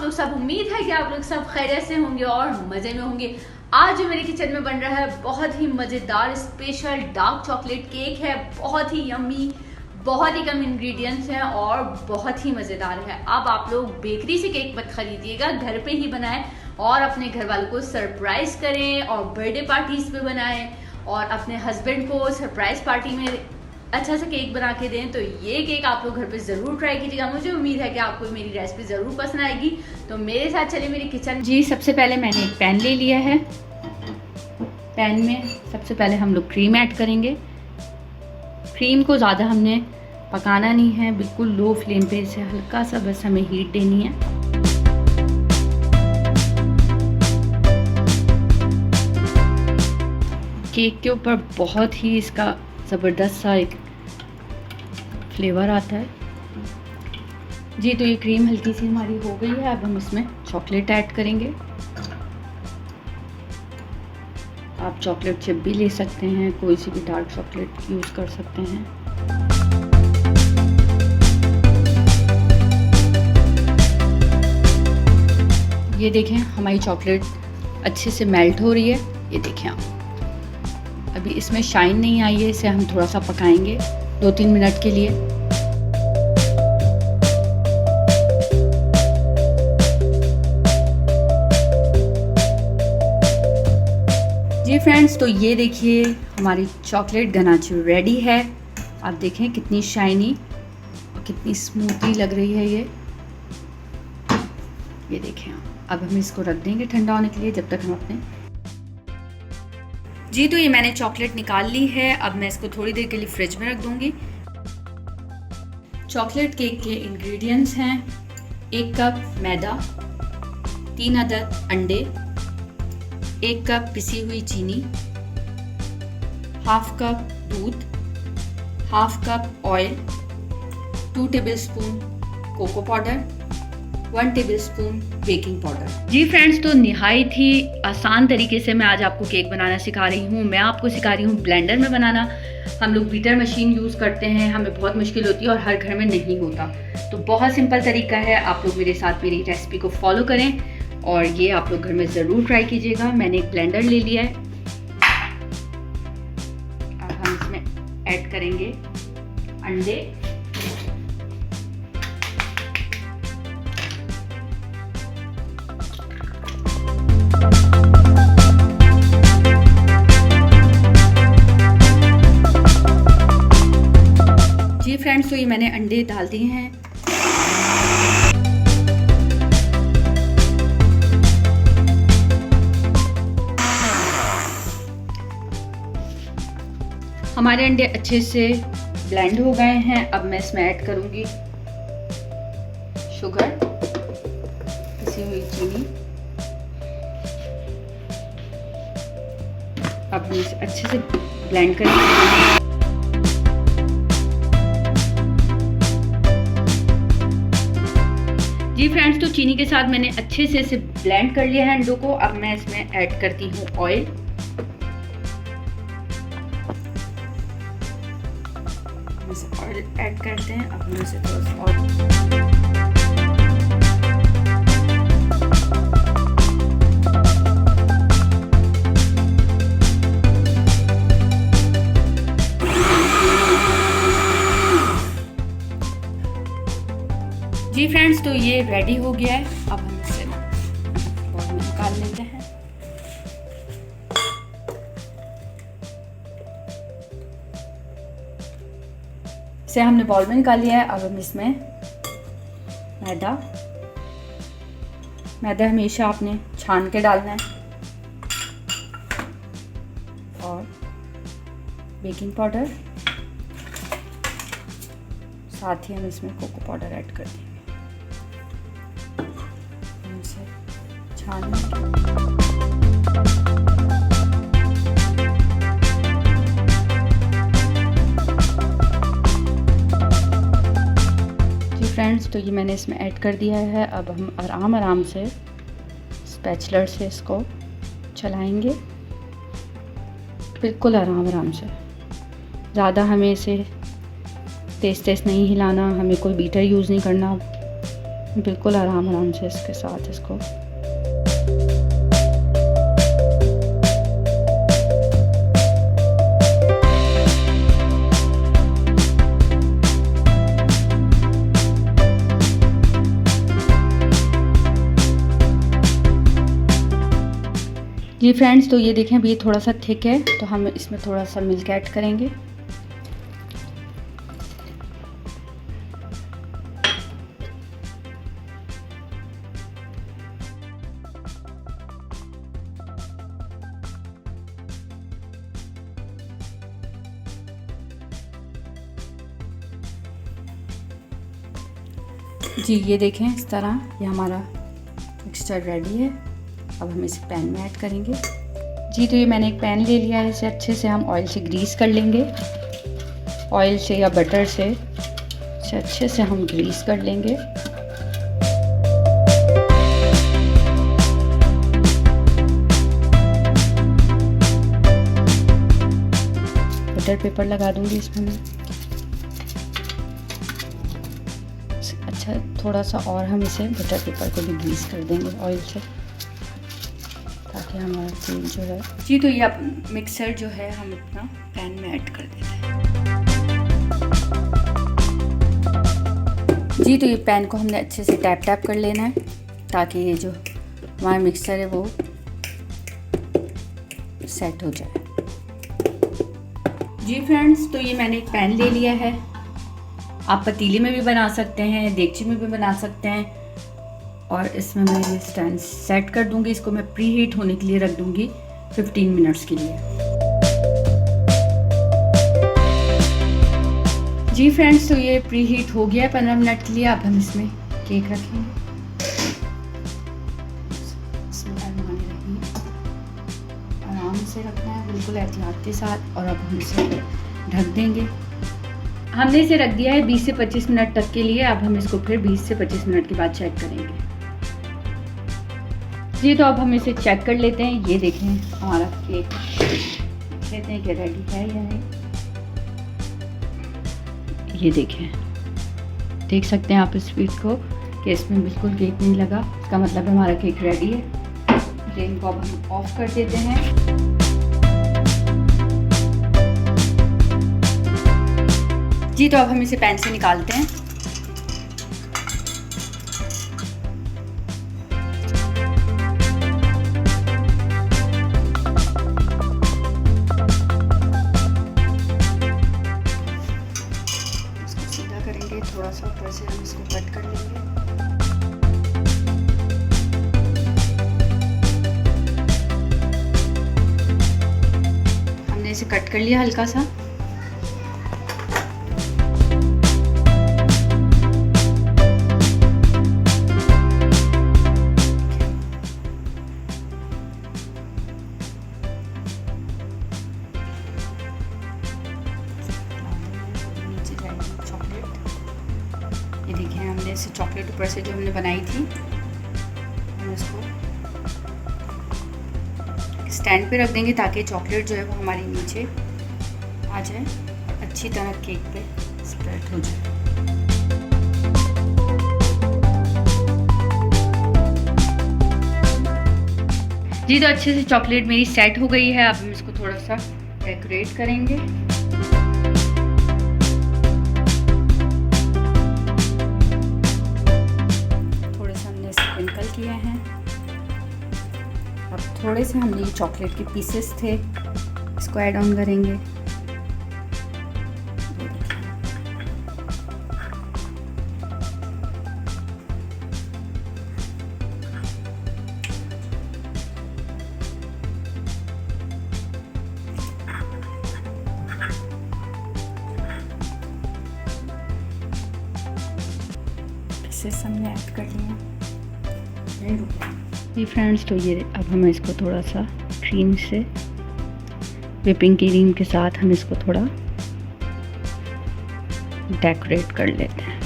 लोग सब, उम्मीद है कि आप लोग सब खैरियत से होंगे और मज़े में होंगे। आज जो मेरे किचन में बन रहा है बहुत ही मज़ेदार स्पेशल डार्क चॉकलेट केक है। बहुत ही यम्मी, बहुत ही कम इंग्रेडिएंट्स हैं और बहुत ही मज़ेदार है। अब आप लोग बेकरी से केक मत खरीदिएगा, घर पे ही बनाएं और अपने घर वालों को सरप्राइज करें और बर्थडे पार्टीज पे बनाएं और अपने हस्बैंड को सरप्राइज पार्टी में अच्छा सा केक बना के दें। तो ये केक आप लोग घर पे ज़रूर ट्राई कीजिएगा। मुझे उम्मीद है कि आपको मेरी रेसिपी ज़रूर पसंद आएगी। तो मेरे साथ चलिए मेरी किचन। जी, सबसे पहले मैंने एक पैन ले लिया है। पैन में सबसे पहले हम लोग क्रीम ऐड करेंगे। क्रीम को ज़्यादा हमने पकाना नहीं है, बिल्कुल लो फ्लेम पे इसे हल्का सा बस हमें हीट देनी है। केक के ऊपर बहुत ही इसका ज़बरदस्त सा एक फ्लेवर आता है। जी, तो ये क्रीम हल्की सी हमारी हो गई है। अब हम इसमें चॉकलेट ऐड करेंगे। आप चॉकलेट चिप भी ले सकते हैं, कोई सी भी डार्क चॉकलेट यूज़ कर सकते हैं। ये देखें हमारी चॉकलेट अच्छे से मेल्ट हो रही है। ये देखें आप, अभी इसमें शाइन नहीं आई है, इसे हम थोड़ा सा पकाएंगे 2-3 मिनट के लिए। जी फ्रेंड्स, तो ये देखिए हमारी चॉकलेट गनाचे रेडी है। आप देखें कितनी शाइनी और कितनी स्मूथली लग रही है ये देखें आप। अब हम इसको रख देंगे ठंडा होने के लिए, जब तक हम अपने। जी, तो ये मैंने चॉकलेट निकाल ली है। अब मैं इसको थोड़ी देर के लिए फ्रिज में रख दूंगी। चॉकलेट केक के इंग्रेडिएंट्स हैं 1 कप मैदा, 3 अदद अंडे, 1 कप पिसी हुई चीनी, हाफ कप दूध, half cup oil, 2 tablespoon cocoa powder, 1 tablespoon baking powder. जी फ्रेंड्स, तो निहायत ही आसान तरीके से मैं आज आपको केक बनाना सिखा रही हूँ। मैं आपको सिखा रही हूँ ब्लेंडर में बनाना। हम लोग बीटर मशीन यूज़ करते हैं, हमें बहुत मुश्किल होती है और हर घर में नहीं होता। तो बहुत सिंपल तरीका है, आप लोग मेरे साथ मेरी रेसिपी को फॉलो करें और ये आप लोग घर में ज़रूर ट्राई कीजिएगा। मैंने एक ब्लेंडर ले लिया है। अब हम इसमें ऐड करेंगे अंडे, जी फ्रेंड्स, तो ये मैंने अंडे डाल दिए हैं। हमारे अंडे अच्छे से ब्लेंड हो गए हैं। अब मैं इसमें ऐड करूंगी शुगर, पिसी हुई चीनी। अब इसे अच्छे से ब्लेंड करेंगे। जी फ्रेंड्स, तो चीनी के साथ मैंने अच्छे से इसे ब्लेंड कर लिया है अंडों को। अब मैं इसमें ऐड करती हूँ ऑयल। ऑयल ऐड करते हैं। अब हम इसे थोड़ा सा और जी फ्रेंड्स, तो ये रेडी हो गया है। अब हम इसे बाउल में निकाल लेते हैं। इसे हमने बाउल में निकाल लिया है। अब हम इसमें मैदा हमेशा आपने छान के डालना है और बेकिंग पाउडर, साथ ही हम इसमें कोको पाउडर ऐड कर देंगे। जी फ्रेंड्स, तो ये मैंने इसमें ऐड कर दिया है। अब हम आराम से स्पैचुलर से इसको चलाएंगे, बिल्कुल आराम से। ज़्यादा हमें इसे तेज़ नहीं हिलाना, हमें कोई बीटर यूज़ नहीं करना। बिल्कुल आराम आराम से इसके साथ इसको जी फ्रेंड्स, तो ये देखें अभी ये थोड़ा सा थिक है, तो हम इसमें थोड़ा सा मिल्क ऐड करेंगे। जी ये देखें इस तरह ये हमारा मिक्सचर रेडी है। अब हम इसे पैन में ऐड करेंगे। जी तो ये मैंने एक पैन ले लिया है, इसे अच्छे से हम ऑयल से ग्रीस कर लेंगे। ऑयल से या बटर से इसे अच्छे से हम ग्रीस कर लेंगे। बटर पेपर लगा दूंगी इसमें मैं। अच्छा थोड़ा सा और हम इसे बटर पेपर को भी ग्रीस कर देंगे ऑयल से, ताकि हमारा तेल जो है। जी तो ये अब मिक्सर जो है हम अपना पैन में ऐड कर देते हैं। जी तो ये पैन को हमने अच्छे से टैप टैप कर लेना है, ताकि ये जो हमारा मिक्सर है वो सेट हो जाए। जी फ्रेंड्स, तो ये मैंने एक पैन ले लिया है। आप पतीले में भी बना सकते हैं, देगची में भी बना सकते हैं। और इसमें मैं ये स्टैंड सेट कर दूंगी। इसको मैं प्री हीट होने के लिए रख दूंगी 15 मिनट्स के लिए। जी फ्रेंड्स, तो ये प्री हीट हो गया है 15 मिनट के लिए। अब हम इसमें केक रखेंगे। आराम से रखना है, बिल्कुल एहतियात के साथ। और अब हम इसे ढक देंगे। हमने इसे रख दिया है 20 से 25 मिनट तक के लिए। अब हम इसको फिर 20 से 25 मिनट के बाद चेक करेंगे। जी तो अब हम इसे चेक कर लेते हैं। ये देखें हमारा केक, कहते हैं कि रेडी है या नहीं। ये देखें, देख सकते हैं आप इस पीस को कि इसमें बिल्कुल केक नहीं लगा। इसका मतलब हमारा केक रेडी है। फ्लेम को अब हम ऑफ कर देते हैं। जी तो अब हम इसे पैन से निकालते हैं। इसको सीधा करेंगे, थोड़ा सा ऊपर से हम इसको कट कर लेंगे। हमने इसे कट कर लिया हल्का सा। ये देखिए हमने इसे चॉकलेट ऊपर से जो हमने बनाई थी, हम इसको स्टैंड पे रख देंगे, ताकि चॉकलेट जो है वो हमारी नीचे आ जाए और अच्छी तरह केक पे स्प्रेड हो जाए। जी तो अच्छे से चॉकलेट मेरी सेट हो गई है। अब हम इसको थोड़ा सा डेकोरेट करेंगे। स्प्रिंकल किए हैं। अब थोड़े से हमने ये चॉकलेट के पीसेस थे, इसको ऐड ऑन करेंगे। पीसेस हमने ऐड कर लिए। जी फ्रेंड्स, तो ये अब हम इसको थोड़ा सा क्रीम से, व्हिपिंग क्रीम के साथ हम इसको थोड़ा डेकोरेट कर लेते हैं।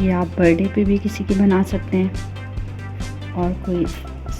ये आप बर्थडे पे भी किसी की बना सकते हैं, और कोई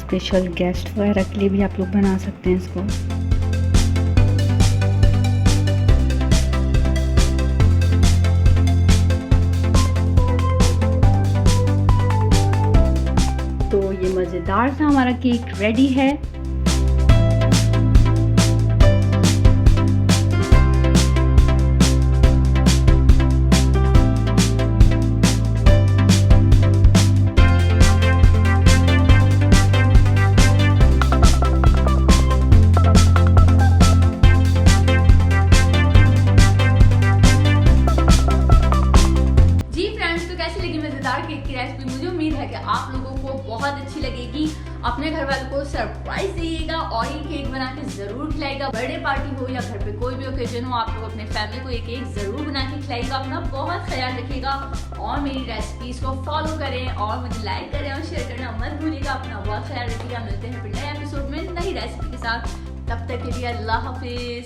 स्पेशल गेस्ट वगैरह के लिए भी आप लोग बना सकते हैं इसको। मज़ेदार सा हमारा केक रेडी है। केक की रेसिपी मुझे उम्मीद है कि आप लोगों को बहुत अच्छी लगेगी। अपने घर वालों को सरप्राइज दीजिएगा और ये केक बना के जरूर खिलाएगा। बर्थडे पार्टी हो या घर पे कोई भी ओकेजन हो, आप लोग अपने फैमिली को एक केक जरूर बना के खिलाएगा। अपना बहुत ख्याल रखिएगा और मेरी रेसिपीज को फॉलो करें और मुझे लाइक करें और शेयर करना मत भूलिएगा। अपना बहुत ख्याल रखिएगा। मिलते हैं फिर नए एपिसोड में नई रेसिपी के साथ। तब तक के लिए अल्लाह हाफिज।